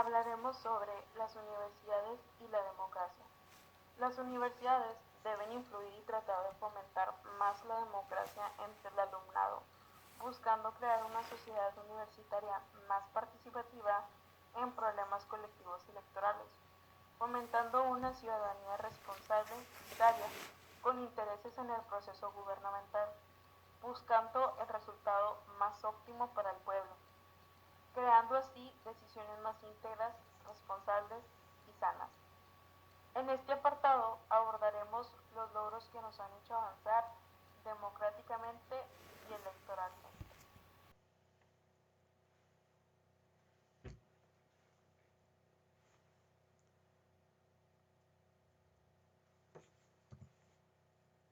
hablaremos sobre las universidades y la democracia. Las universidades deben influir y tratar de fomentar más la democracia entre el alumnado, buscando crear una sociedad universitaria más participativa en problemas colectivos electorales, fomentando una ciudadanía responsable y solidaria con intereses en el proceso gubernamental, buscando el resultado más óptimo para el pueblo, creando así decisiones más íntegras, responsables y sanas. En este apartado abordaremos los logros que nos han hecho avanzar democráticamente y electoralmente.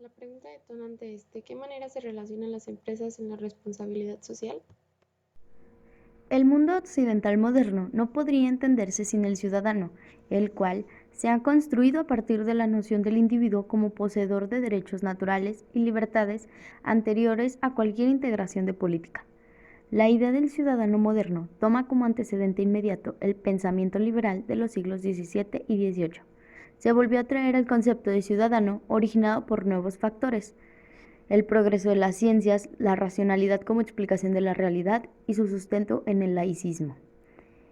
La pregunta detonante es, ¿de qué manera se relacionan las empresas en la responsabilidad social? El mundo occidental moderno no podría entenderse sin el ciudadano, el cual se ha construido a partir de la noción del individuo como poseedor de derechos naturales y libertades anteriores a cualquier integración de política. La idea del ciudadano moderno toma como antecedente inmediato el pensamiento liberal de los siglos XVII y XVIII. Se volvió a traer el concepto de ciudadano originado por nuevos factores: el progreso de las ciencias, la racionalidad como explicación de la realidad y su sustento en el laicismo.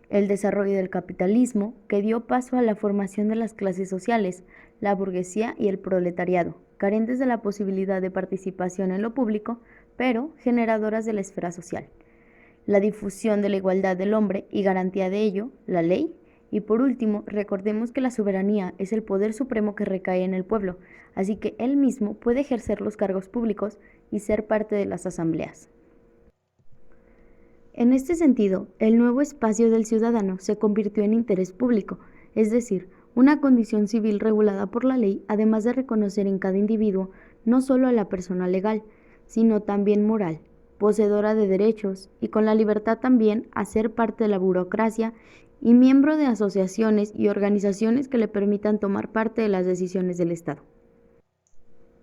El desarrollo del capitalismo, que dio paso a la formación de las clases sociales, la burguesía y el proletariado, carentes de la posibilidad de participación en lo público, pero generadoras de la esfera social. La difusión de la igualdad del hombre y garantía de ello, la ley. Y por último, recordemos que la soberanía es el poder supremo que recae en el pueblo, así que él mismo puede ejercer los cargos públicos y ser parte de las asambleas. En este sentido, el nuevo espacio del ciudadano se convirtió en interés público, es decir, una condición civil regulada por la ley, además de reconocer en cada individuo no solo a la persona legal, sino también moral, poseedora de derechos y con la libertad también a ser parte de la burocracia y miembro de asociaciones y organizaciones que le permitan tomar parte de las decisiones del Estado.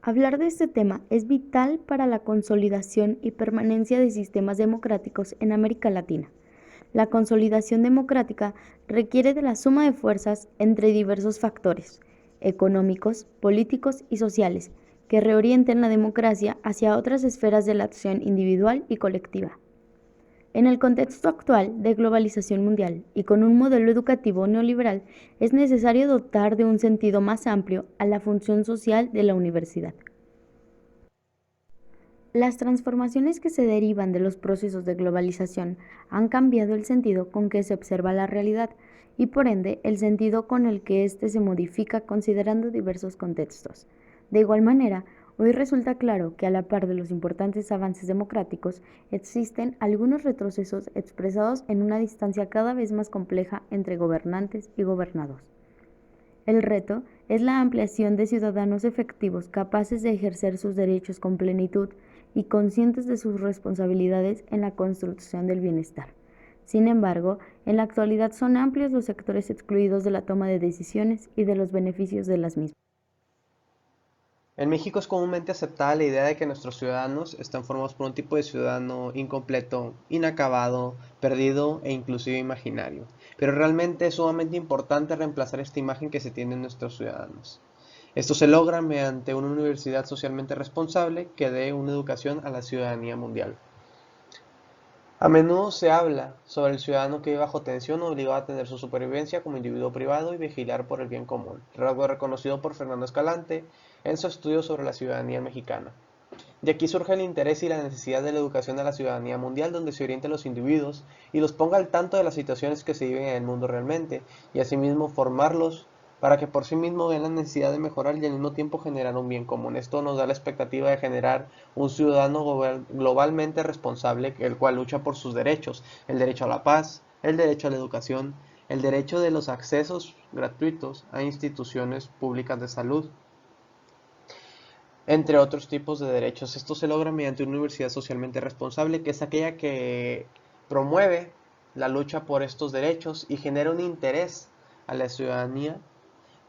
Hablar de este tema es vital para la consolidación y permanencia de sistemas democráticos en América Latina. La consolidación democrática requiere de la suma de fuerzas entre diversos factores económicos, políticos y sociales que reorienten la democracia hacia otras esferas de la acción individual y colectiva. En el contexto actual de globalización mundial y con un modelo educativo neoliberal, es necesario dotar de un sentido más amplio a la función social de la universidad. Las transformaciones que se derivan de los procesos de globalización han cambiado el sentido con que se observa la realidad y por ende el sentido con el que éste se modifica considerando diversos contextos. De igual manera, hoy resulta claro que a la par de los importantes avances democráticos, existen algunos retrocesos expresados en una distancia cada vez más compleja entre gobernantes y gobernados. El reto es la ampliación de ciudadanos efectivos capaces de ejercer sus derechos con plenitud y conscientes de sus responsabilidades en la construcción del bienestar. Sin embargo, en la actualidad son amplios los sectores excluidos de la toma de decisiones y de los beneficios de las mismas. En México es comúnmente aceptada la idea de que nuestros ciudadanos están formados por un tipo de ciudadano incompleto, inacabado, perdido e inclusive imaginario. Pero realmente es sumamente importante reemplazar esta imagen que se tiene de nuestros ciudadanos. Esto se logra mediante una universidad socialmente responsable que dé una educación a la ciudadanía mundial. A menudo se habla sobre el ciudadano que vive bajo tensión obligado a tener su supervivencia como individuo privado y vigilar por el bien común, rasgo reconocido por Fernando Escalante en su estudio sobre la ciudadanía mexicana. De aquí surge el interés y la necesidad de la educación a la ciudadanía mundial, donde se oriente a los individuos y los ponga al tanto de las situaciones que se viven en el mundo realmente, y asimismo formarlos para que por sí mismos vean la necesidad de mejorar y al mismo tiempo generar un bien común. Esto nos da la expectativa de generar un ciudadano globalmente responsable, el cual lucha por sus derechos, el derecho a la paz, el derecho a la educación, el derecho de los accesos gratuitos a instituciones públicas de salud, entre otros tipos de derechos. Esto se logra mediante una universidad socialmente responsable, que es aquella que promueve la lucha por estos derechos y genera un interés a la ciudadanía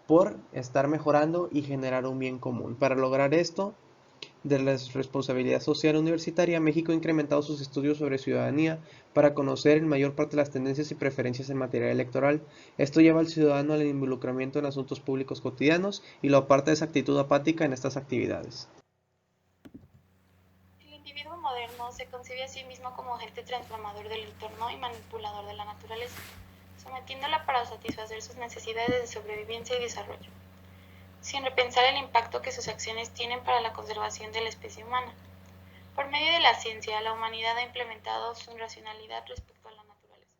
por estar mejorando y generar un bien común. Para lograr esto, de la responsabilidad social universitaria, México ha incrementado sus estudios sobre ciudadanía para conocer en mayor parte las tendencias y preferencias en materia electoral. Esto lleva al ciudadano al involucramiento en asuntos públicos cotidianos y lo aparta de esa actitud apática en estas actividades. El individuo moderno se concibe a sí mismo como agente transformador del entorno y manipulador de la naturaleza, sometiéndola para satisfacer sus necesidades de sobrevivencia y desarrollo, sin repensar el impacto que sus acciones tienen para la conservación de la especie humana. Por medio de la ciencia, la humanidad ha implementado su racionalidad respecto a la naturaleza.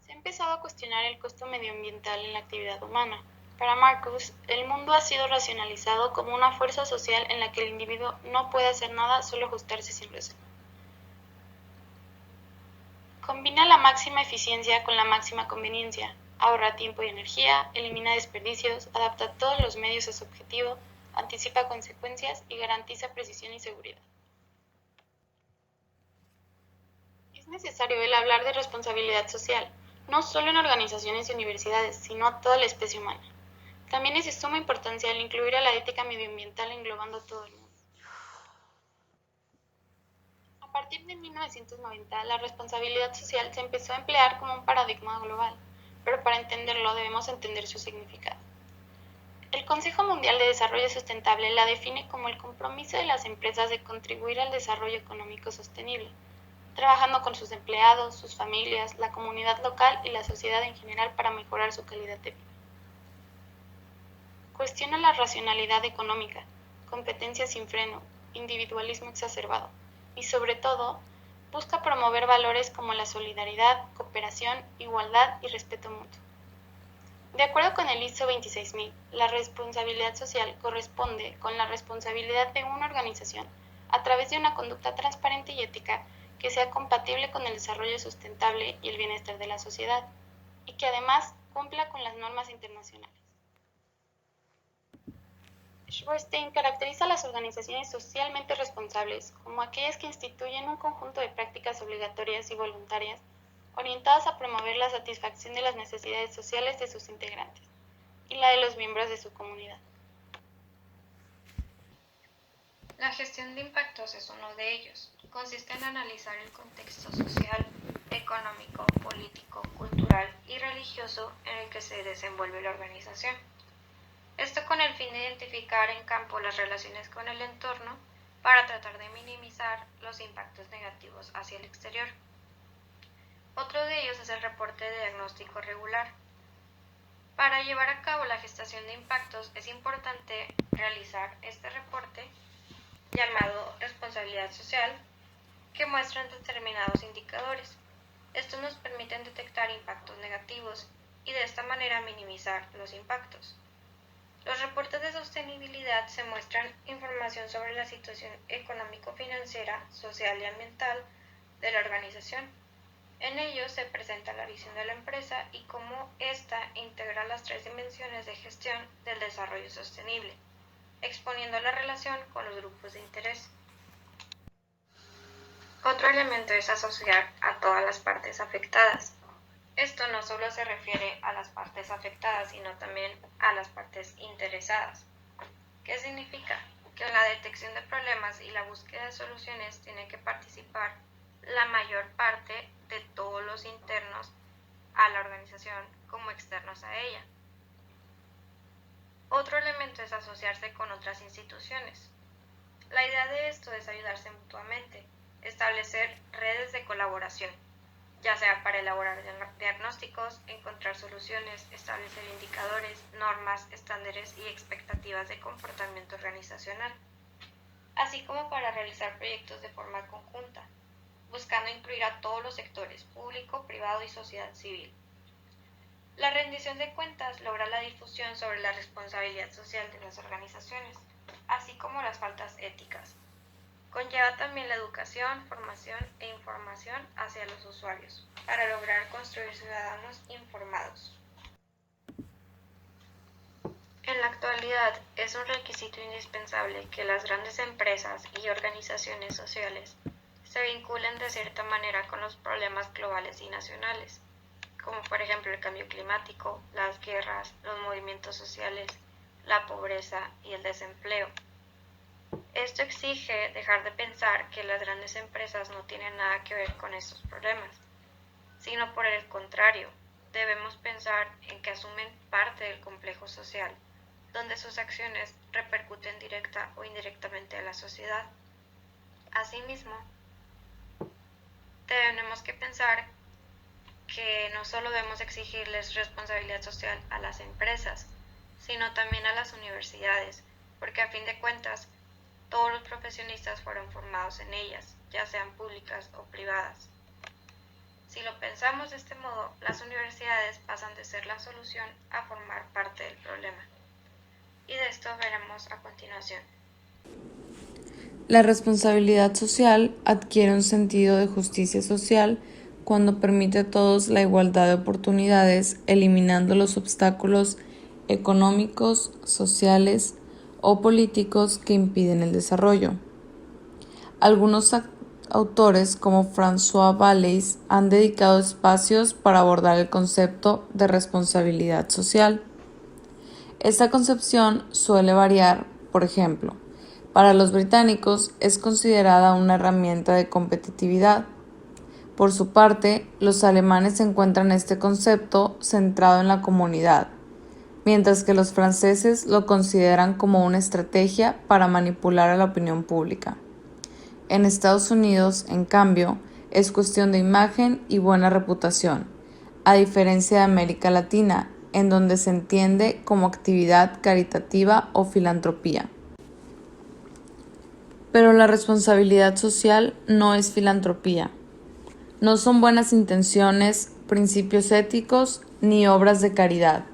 Se ha empezado a cuestionar el costo medioambiental en la actividad humana. Para Marcus, el mundo ha sido racionalizado como una fuerza social en la que el individuo no puede hacer nada, solo ajustarse sin reserva. Combina la máxima eficiencia con la máxima conveniencia, ahorra tiempo y energía, elimina desperdicios, adapta todos los medios a su objetivo, anticipa consecuencias y garantiza precisión y seguridad. Es necesario el hablar de responsabilidad social, no solo en organizaciones y universidades, sino a toda la especie humana. También es de suma importancia el incluir a la ética medioambiental englobando todo el mundo. A partir de 1990, la responsabilidad social se empezó a emplear como un paradigma global, pero para entenderlo debemos entender su significado. El Consejo Mundial de Desarrollo Sustentable la define como el compromiso de las empresas de contribuir al desarrollo económico sostenible, trabajando con sus empleados, sus familias, la comunidad local y la sociedad en general para mejorar su calidad de vida. Cuestiona la racionalidad económica, competencia sin freno, individualismo exacerbado y, sobre todo, busca promover valores como la solidaridad, cooperación, igualdad y respeto mutuo. De acuerdo con el ISO 26000, la responsabilidad social corresponde con la responsabilidad de una organización a través de una conducta transparente y ética que sea compatible con el desarrollo sustentable y el bienestar de la sociedad, y que además cumpla con las normas internacionales. Schwarstein caracteriza a las organizaciones socialmente responsables como aquellas que instituyen un conjunto de prácticas obligatorias y voluntarias orientadas a promover la satisfacción de las necesidades sociales de sus integrantes y la de los miembros de su comunidad. La gestión de impactos es uno de ellos. Consiste en analizar el contexto social, económico, político, cultural y religioso en el que se desenvuelve la organización. Esto con el fin de identificar en campo las relaciones con el entorno para tratar de minimizar los impactos negativos hacia el exterior. Otro de ellos es el reporte de diagnóstico regular. Para llevar a cabo la gestión de impactos es importante realizar este reporte llamado responsabilidad social, que muestran determinados indicadores. Estos nos permiten detectar impactos negativos y de esta manera minimizar los impactos. Los reportes de sostenibilidad se muestran información sobre la situación económico-financiera, social y ambiental de la organización. En ellos se presenta la visión de la empresa y cómo ésta integra las tres dimensiones de gestión del desarrollo sostenible, exponiendo la relación con los grupos de interés. Otro elemento es asociar a todas las partes afectadas. Esto no solo se refiere a las partes afectadas, sino también a las partes interesadas. ¿Qué significa? Que en la detección de problemas y la búsqueda de soluciones tiene que participar la mayor parte de todos los internos a la organización como externos a ella. Otro elemento es asociarse con otras instituciones. La idea de esto es ayudarse mutuamente, establecer redes de colaboración, ya sea para elaborar diagnósticos, encontrar soluciones, establecer indicadores, normas, estándares y expectativas de comportamiento organizacional, así como para realizar proyectos de forma conjunta, buscando incluir a todos los sectores, público, privado y sociedad civil. La rendición de cuentas logra la difusión sobre la responsabilidad social de las organizaciones, así como las faltas éticas. Conlleva también la educación, formación e información hacia los usuarios, para lograr construir ciudadanos informados. En la actualidad es un requisito indispensable que las grandes empresas y organizaciones sociales se vinculen de cierta manera con los problemas globales y nacionales, como por ejemplo el cambio climático, las guerras, los movimientos sociales, la pobreza y el desempleo. Esto exige dejar de pensar que las grandes empresas no tienen nada que ver con estos problemas, sino por el contrario, debemos pensar en que asumen parte del complejo social, donde sus acciones repercuten directa o indirectamente a la sociedad. Asimismo, tenemos que pensar que no solo debemos exigirles responsabilidad social a las empresas, sino también a las universidades, porque a fin de cuentas, todos los profesionistas fueron formados en ellas, ya sean públicas o privadas. Si lo pensamos de este modo, las universidades pasan de ser la solución a formar parte del problema. Y de esto veremos a continuación. La responsabilidad social adquiere un sentido de justicia social cuando permite a todos la igualdad de oportunidades, eliminando los obstáculos económicos, sociales o políticos que impiden el desarrollo. Algunos autores como François Valleys han dedicado espacios para abordar el concepto de responsabilidad social. Esta concepción suele variar, por ejemplo, para los británicos es considerada una herramienta de competitividad. Por su parte, los alemanes encuentran este concepto centrado en la comunidad, mientras que los franceses lo consideran como una estrategia para manipular a la opinión pública. En Estados Unidos, en cambio, es cuestión de imagen y buena reputación, a diferencia de América Latina, en donde se entiende como actividad caritativa o filantropía. Pero la responsabilidad social no es filantropía. No son buenas intenciones, principios éticos ni obras de caridad.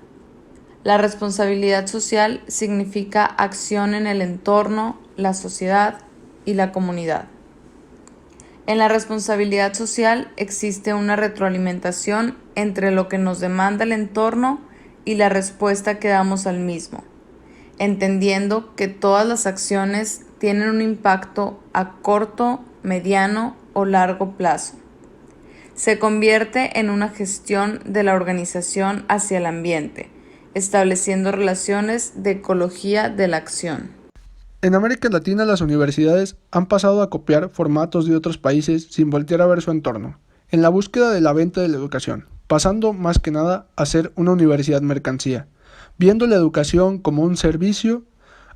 La responsabilidad social significa acción en el entorno, la sociedad y la comunidad. En la responsabilidad social existe una retroalimentación entre lo que nos demanda el entorno y la respuesta que damos al mismo, entendiendo que todas las acciones tienen un impacto a corto, mediano o largo plazo. Se convierte en una gestión de la organización hacia el ambiente, estableciendo relaciones de ecología de la acción. En América Latina las universidades han pasado a copiar formatos de otros países sin voltear a ver su entorno, en la búsqueda de la venta de la educación, pasando más que nada a ser una universidad mercancía, viendo la educación como un servicio,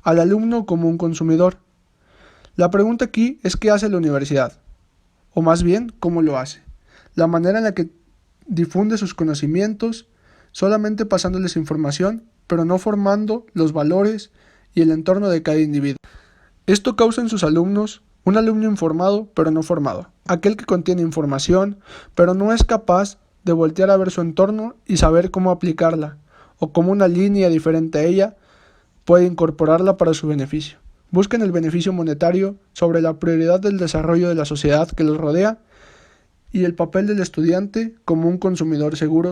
al alumno como un consumidor. La pregunta aquí es ¿qué hace la universidad? O más bien, ¿cómo lo hace? La manera en la que difunde sus conocimientos, solamente pasándoles información, pero no formando los valores y el entorno de cada individuo. Esto causa en sus alumnos un alumno informado, pero no formado, aquel que contiene información, pero no es capaz de voltear a ver su entorno y saber cómo aplicarla, o cómo una línea diferente a ella puede incorporarla para su beneficio. Buscan el beneficio monetario sobre la prioridad del desarrollo de la sociedad que los rodea y el papel del estudiante como un consumidor seguro.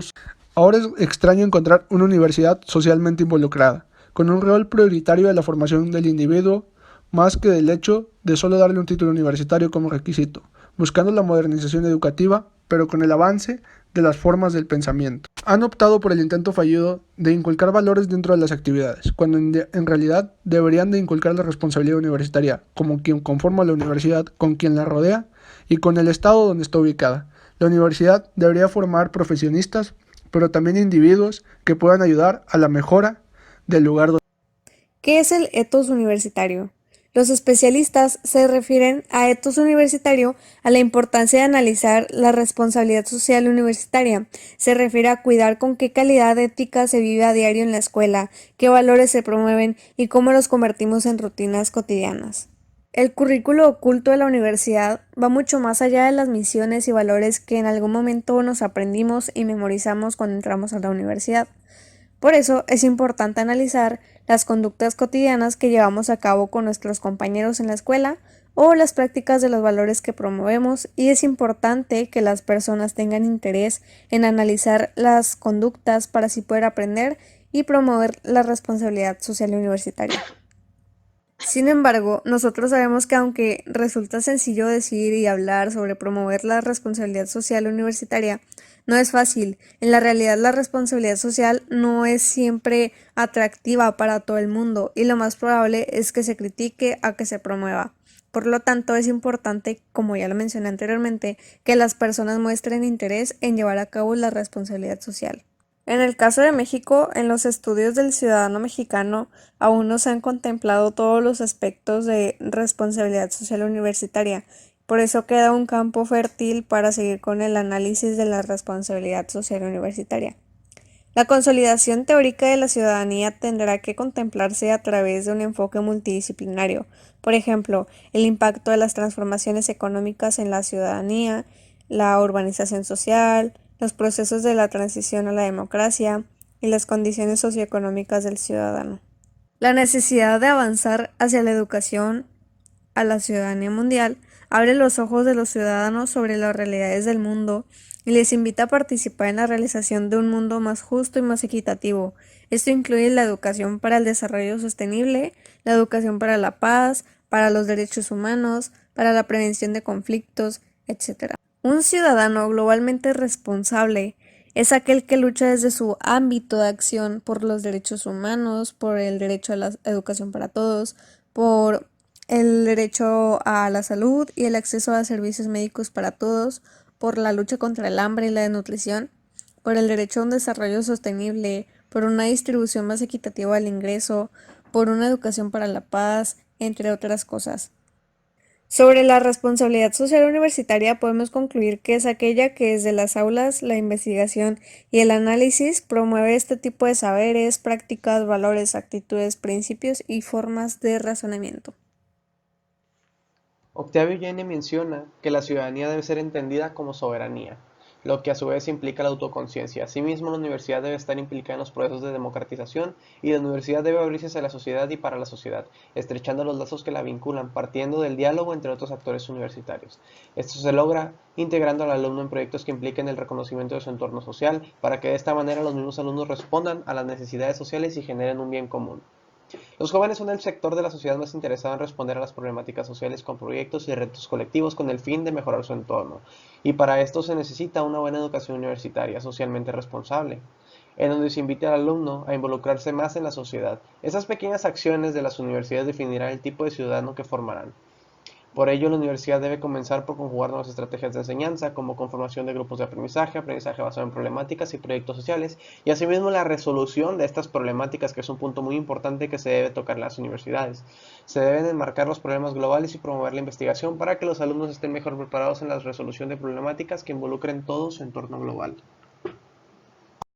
Ahora es extraño encontrar una universidad socialmente involucrada, con un rol prioritario de la formación del individuo, más que del hecho de solo darle un título universitario como requisito, buscando la modernización educativa, pero con el avance de las formas del pensamiento. Han optado por el intento fallido de inculcar valores dentro de las actividades, cuando en realidad deberían de inculcar la responsabilidad universitaria, como quien conforma la universidad, con quien la rodea y con el estado donde está ubicada. La universidad debería formar profesionistas, pero también individuos que puedan ayudar a la mejora del lugar donde... ¿Qué es el etos universitario? Los especialistas se refieren a etos universitario a la importancia de analizar la responsabilidad social universitaria. Se refiere a cuidar con qué calidad ética se vive a diario en la escuela, qué valores se promueven y cómo los convertimos en rutinas cotidianas. El currículo oculto de la universidad va mucho más allá de las misiones y valores que en algún momento nos aprendimos y memorizamos cuando entramos a la universidad. Por eso es importante analizar las conductas cotidianas que llevamos a cabo con nuestros compañeros en la escuela o las prácticas de los valores que promovemos, y es importante que las personas tengan interés en analizar las conductas para así poder aprender y promover la responsabilidad social universitaria. Sin embargo, nosotros sabemos que aunque resulta sencillo decir y hablar sobre promover la responsabilidad social universitaria, no es fácil. En la realidad, la responsabilidad social no es siempre atractiva para todo el mundo y lo más probable es que se critique a que se promueva. Por lo tanto, es importante, como ya lo mencioné anteriormente, que las personas muestren interés en llevar a cabo la responsabilidad social. En el caso de México, en los estudios del ciudadano mexicano aún no se han contemplado todos los aspectos de responsabilidad social universitaria. Por eso queda un campo fértil para seguir con el análisis de la responsabilidad social universitaria. La consolidación teórica de la ciudadanía tendrá que contemplarse a través de un enfoque multidisciplinario. Por ejemplo, el impacto de las transformaciones económicas en la ciudadanía, la urbanización social, los procesos de la transición a la democracia y las condiciones socioeconómicas del ciudadano. La necesidad de avanzar hacia la educación a la ciudadanía mundial abre los ojos de los ciudadanos sobre las realidades del mundo y les invita a participar en la realización de un mundo más justo y más equitativo. Esto incluye la educación para el desarrollo sostenible, la educación para la paz, para los derechos humanos, para la prevención de conflictos, etc. Un ciudadano globalmente responsable es aquel que lucha desde su ámbito de acción por los derechos humanos, por el derecho a la educación para todos, por el derecho a la salud y el acceso a servicios médicos para todos, por la lucha contra el hambre y la desnutrición, por el derecho a un desarrollo sostenible, por una distribución más equitativa del ingreso, por una educación para la paz, entre otras cosas. Sobre la responsabilidad social universitaria podemos concluir que es aquella que desde las aulas, la investigación y el análisis promueve este tipo de saberes, prácticas, valores, actitudes, principios y formas de razonamiento. Octavio Llene menciona que la ciudadanía debe ser entendida como soberanía, lo que a su vez implica la autoconciencia. Asimismo, la universidad debe estar implicada en los procesos de democratización y la universidad debe abrirse hacia la sociedad y para la sociedad, estrechando los lazos que la vinculan, partiendo del diálogo entre otros actores universitarios. Esto se logra integrando al alumno en proyectos que impliquen el reconocimiento de su entorno social, para que de esta manera los mismos alumnos respondan a las necesidades sociales y generen un bien común. Los jóvenes son el sector de la sociedad más interesado en responder a las problemáticas sociales con proyectos y retos colectivos con el fin de mejorar su entorno, y para esto se necesita una buena educación universitaria socialmente responsable, en donde se invite al alumno a involucrarse más en la sociedad. Esas pequeñas acciones de las universidades definirán el tipo de ciudadano que formarán. Por ello, la universidad debe comenzar por conjugar nuevas estrategias de enseñanza, como conformación de grupos de aprendizaje, aprendizaje basado en problemáticas y proyectos sociales, y asimismo la resolución de estas problemáticas, que es un punto muy importante que se debe tocar en las universidades. Se deben enmarcar los problemas globales y promover la investigación para que los alumnos estén mejor preparados en la resolución de problemáticas que involucren todo su entorno global.